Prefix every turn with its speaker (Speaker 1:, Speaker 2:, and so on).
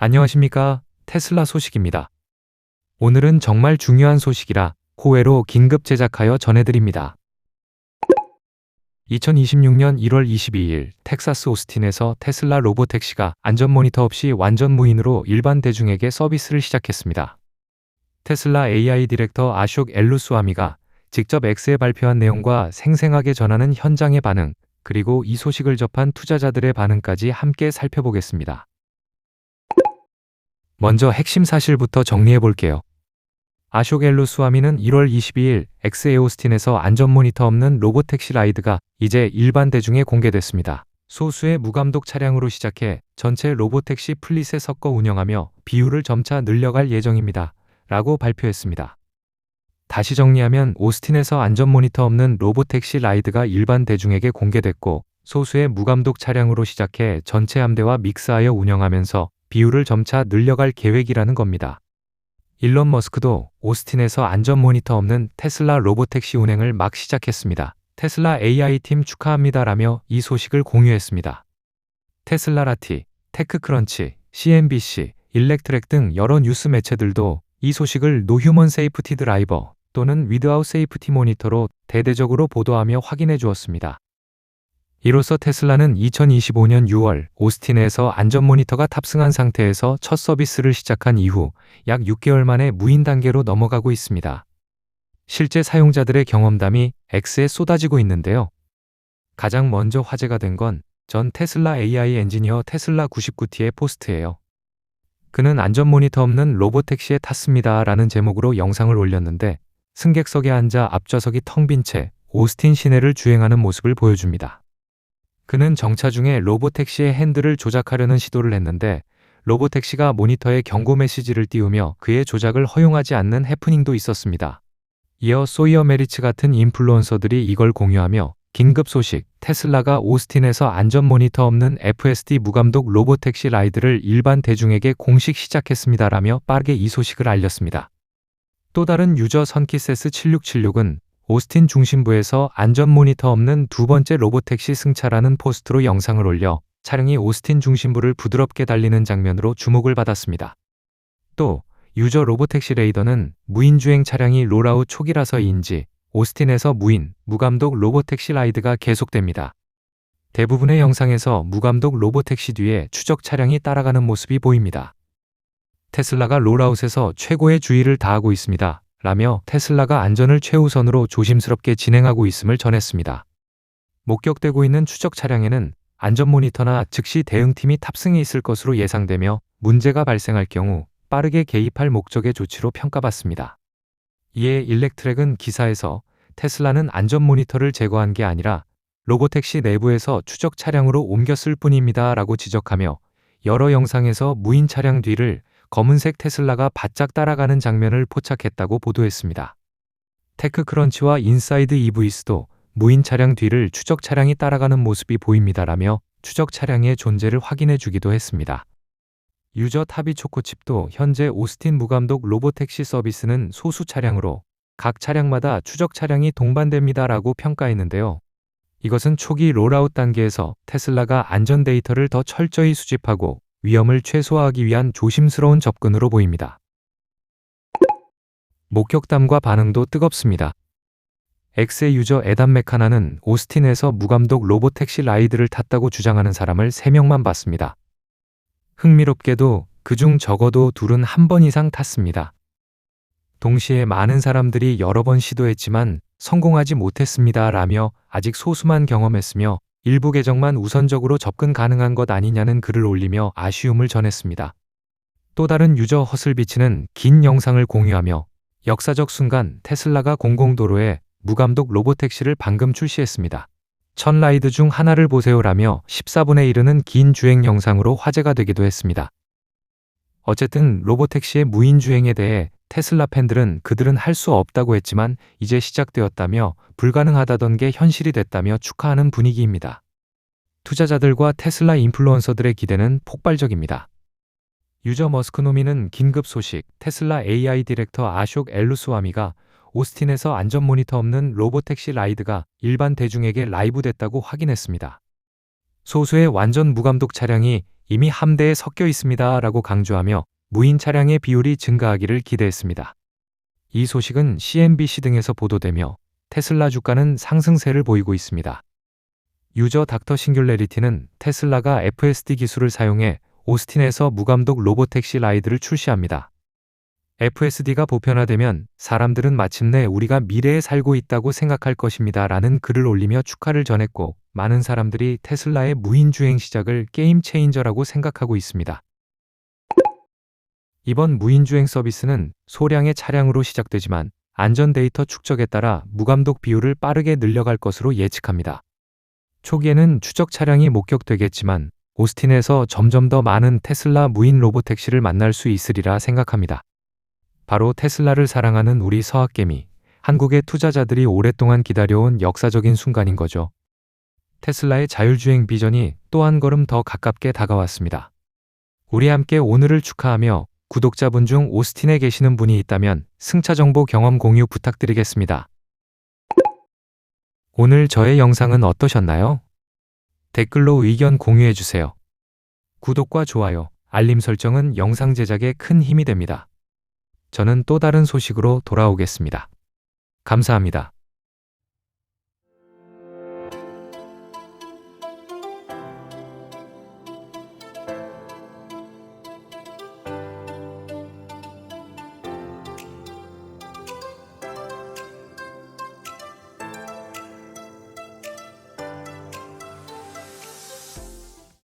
Speaker 1: 안녕하십니까? 테슬라 소식입니다. 오늘은 정말 중요한 소식이라 코웨로 긴급 제작하여 전해드립니다. 2026년 1월 22일 텍사스 오스틴에서 테슬라 로보택시가 안전 모니터 없이 완전 무인으로 일반 대중에게 서비스를 시작했습니다. 테슬라 AI 디렉터 아숍 엘루스와미가 직접 X에 발표한 내용과 생생하게 전하는 현장의 반응, 그리고 이 소식을 접한 투자자들의 반응까지 함께 살펴보겠습니다. 먼저 핵심 사실부터 정리해 볼게요. 아숍 엘루스와미는 1월 22일 엑스에 오스틴에서 안전 모니터 없는 로보택시 라이드가 이제 일반 대중에 공개됐습니다. 소수의 무감독 차량으로 시작해 전체 로보택시 플릿에 섞어 운영하며 비율을 점차 늘려갈 예정입니다. 라고 발표했습니다. 다시 정리하면 오스틴에서 안전 모니터 없는 로보택시 라이드가 일반 대중에게 공개됐고, 소수의 무감독 차량으로 시작해 전체 함대와 믹스하여 운영하면서 비율을 점차 늘려갈 계획이라는 겁니다. 일론 머스크도 오스틴에서 안전 모니터 없는 테슬라 로보택시 운행을 막 시작했습니다. 테슬라 AI팀 축하합니다라며 이 소식을 공유했습니다. 테슬라라티, 테크크런치, CNBC, 일렉트랙 등 여러 뉴스 매체들도 이 소식을 노 휴먼 세이프티 드라이버 또는 위드아웃 세이프티 모니터로 대대적으로 보도하며 확인해 주었습니다. 이로써 테슬라는 2025년 6월 오스틴에서 안전 모니터가 탑승한 상태에서 첫 서비스를 시작한 이후 약 6개월 만에 무인 단계로 넘어가고 있습니다. 실제 사용자들의 경험담이 X에 쏟아지고 있는데요. 가장 먼저 화제가 된 건 전 테슬라 AI 엔지니어 테슬라 99T의 포스트예요. 그는 안전 모니터 없는 로보택시에 탔습니다 라는 제목으로 영상을 올렸는데, 승객석에 앉아 앞좌석이 텅 빈 채 오스틴 시내를 주행하는 모습을 보여줍니다. 그는 정차 중에 로보택시의 핸들을 조작하려는 시도를 했는데, 로보택시가 모니터에 경고 메시지를 띄우며 그의 조작을 허용하지 않는 해프닝도 있었습니다. 이어 소이어 메리츠 같은 인플루언서들이 이걸 공유하며 긴급 소식, 테슬라가 오스틴에서 안전 모니터 없는 FSD 무감독 로보택시 라이드를 일반 대중에게 공식 시작했습니다라며 빠르게 이 소식을 알렸습니다. 또 다른 유저 선키세스7676은 오스틴 중심부에서 안전 모니터 없는 두 번째 로보택시 승차라는 포스트로 영상을 올려 차량이 오스틴 중심부를 부드럽게 달리는 장면으로 주목을 받았습니다. 또 유저 로보택시 레이더는 무인주행 차량이 롤아웃 초기라서인지 오스틴에서 무감독 로보택시 라이드가 계속됩니다. 대부분의 영상에서 무감독 로보택시 뒤에 추적 차량이 따라가는 모습이 보입니다. 테슬라가 롤아웃에서 최고의 주의를 다하고 있습니다. 라며 테슬라가 안전을 최우선으로 조심스럽게 진행하고 있음을 전했습니다. 목격되고 있는 추적 차량에는 안전 모니터나 즉시 대응팀이 탑승해 있을 것으로 예상되며 문제가 발생할 경우 빠르게 개입할 목적의 조치로 평가받습니다. 이에 일렉트랙은 기사에서 테슬라는 안전 모니터를 제거한 게 아니라 로보택시 내부에서 추적 차량으로 옮겼을 뿐입니다 라고 지적하며, 여러 영상에서 무인 차량 뒤를 검은색 테슬라가 바짝 따라가는 장면을 포착했다고 보도했습니다. 테크크런치와 인사이드 EVS도 무인 차량 뒤를 추적 차량이 따라가는 모습이 보입니다라며 추적 차량의 존재를 확인해 주기도 했습니다. 유저 타비초코칩도 현재 오스틴 무감독 로보택시 서비스는 소수 차량으로 각 차량마다 추적 차량이 동반됩니다라고 평가했는데요. 이것은 초기 롤아웃 단계에서 테슬라가 안전 데이터를 더 철저히 수집하고 위험을 최소화하기 위한 조심스러운 접근으로 보입니다. 목격담과 반응도 뜨겁습니다. 엑스의 유저 에단 메카나는 오스틴에서 무감독 로보택시 라이드를 탔다고 주장하는 사람을 3명만 봤습니다. 흥미롭게도 그중 적어도 둘은 한 번 이상 탔습니다. 동시에 많은 사람들이 여러 번 시도했지만 성공하지 못했습니다 라며 아직 소수만 경험했으며 일부 계정만 우선적으로 접근 가능한 것 아니냐는 글을 올리며 아쉬움을 전했습니다. 또 다른 유저 허슬비치는 긴 영상을 공유하며 역사적 순간 테슬라가 공공도로에 무감독 로보택시를 방금 출시했습니다. 1000 라이드 중 하나를 보세요라며 14분에 이르는 긴 주행 영상으로 화제가 되기도 했습니다. 어쨌든 로보택시의 무인 주행에 대해 테슬라 팬들은 그들은 할 수 없다고 했지만 이제 시작되었다며 불가능하다던 게 현실이 됐다며 축하하는 분위기입니다. 투자자들과 테슬라 인플루언서들의 기대는 폭발적입니다. 유저 머스크노미는 긴급 소식, 테슬라 AI 디렉터 아숍 엘루스와미가 오스틴에서 안전 모니터 없는 로보택시 라이드가 일반 대중에게 라이브 됐다고 확인했습니다. 소수의 완전 무감독 차량이 이미 함대에 섞여 있습니다 라고 강조하며 무인 차량의 비율이 증가하기를 기대했습니다. 이 소식은 CNBC 등에서 보도되며 테슬라 주가는 상승세를 보이고 있습니다. 유저 닥터 싱귤레리티는 테슬라가 FSD 기술을 사용해 오스틴에서 무감독 로보택시 라이드를 출시합니다. FSD가 보편화되면 사람들은 마침내 우리가 미래에 살고 있다고 생각할 것입니다 라는 글을 올리며 축하를 전했고, 많은 사람들이 테슬라의 무인 주행 시작을 게임 체인저라고 생각하고 있습니다. 이번 무인 주행 서비스는 소량의 차량으로 시작되지만 안전 데이터 축적에 따라 무감독 비율을 빠르게 늘려갈 것으로 예측합니다. 초기에는 추적 차량이 목격되겠지만 오스틴에서 점점 더 많은 테슬라 무인 로보택시를 만날 수 있으리라 생각합니다. 바로 테슬라를 사랑하는 우리 서학개미, 한국의 투자자들이 오랫동안 기다려온 역사적인 순간인 거죠. 테슬라의 자율주행 비전이 또 한 걸음 더 가깝게 다가왔습니다. 우리 함께 오늘을 축하하며 구독자분 중 오스틴에 계시는 분이 있다면 승차 정보 경험 공유 부탁드리겠습니다. 오늘 저의 영상은 어떠셨나요? 댓글로 의견 공유해주세요. 구독과 좋아요, 알림 설정은 영상 제작에 큰 힘이 됩니다. 저는 또 다른 소식으로 돌아오겠습니다. 감사합니다.